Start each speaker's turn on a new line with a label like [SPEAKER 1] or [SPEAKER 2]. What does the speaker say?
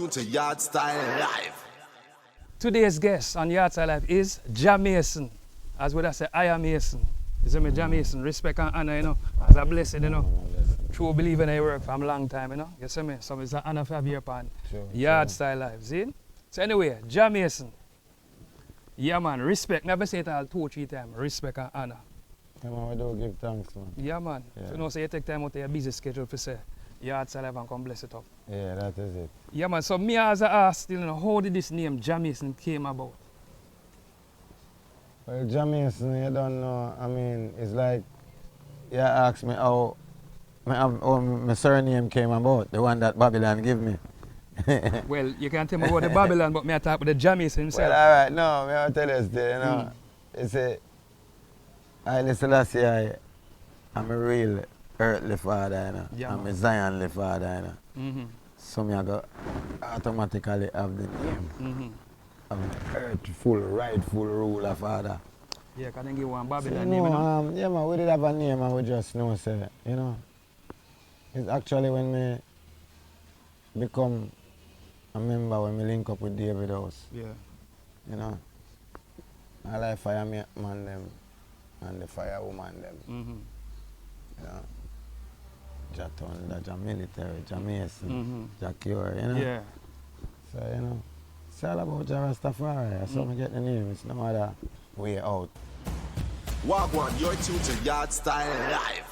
[SPEAKER 1] To Yardstyle Live.
[SPEAKER 2] Today's guest on Yardstyle Live is Mason. As well as say, I am Mason. You see me, Mason, respect and honor, you know, as a blessing, you know. True believer in I work from a long time, you know. You see me? So it's an honor to have you upon Yardstyle Live, see? So anyway, Mason. Yeah man, respect. Never say it all 2 or 3 times. Respect and honor.
[SPEAKER 3] Yeah man, we do give thanks, man.
[SPEAKER 2] Yeah man.
[SPEAKER 3] Yeah.
[SPEAKER 2] So you know, say you take time out of your busy schedule to say Yardstyle Live and come bless it up.
[SPEAKER 3] Yeah, that is it.
[SPEAKER 2] Yeah man, so me as a ask, you know, how did this name Mason came about?
[SPEAKER 3] Well, Mason, you don't know. I mean, it's like you asked me how my surname came about, the one that Babylon give me.
[SPEAKER 2] Well, you can tell me about the Babylon, but me I talk about the Mason himself.
[SPEAKER 3] Well, all right, no, me I'll tell you this, you know. It's a, I Selassie, I'm a real earthly father, you know.
[SPEAKER 2] Yeah,
[SPEAKER 3] I'm
[SPEAKER 2] man.
[SPEAKER 3] a Zionly father, you know.
[SPEAKER 2] Mm-hmm.
[SPEAKER 3] So me I go automatically have the name
[SPEAKER 2] Mm-hmm.
[SPEAKER 3] of an earthful, rightful ruler father.
[SPEAKER 2] Yeah, because then give one
[SPEAKER 3] So,
[SPEAKER 2] Babylon
[SPEAKER 3] you
[SPEAKER 2] name, you
[SPEAKER 3] know,
[SPEAKER 2] know?
[SPEAKER 3] yeah, man, we did have a name and we just know, say, you know. It's actually when me become a member, when me link up with David House,
[SPEAKER 2] Yeah.
[SPEAKER 3] you know. I like fireman them and the firewoman them,
[SPEAKER 2] Mm-hmm.
[SPEAKER 3] you know. Ja Thunder, Ja Military, Ja Mason,
[SPEAKER 2] Mm-hmm.
[SPEAKER 3] Ja Cure, you know.
[SPEAKER 2] Yeah.
[SPEAKER 3] So, you know, it's all about Ja Rastafari. So me get the name, it's no other way out.
[SPEAKER 1] Wagwan, you're tuned to Yardstyle Live.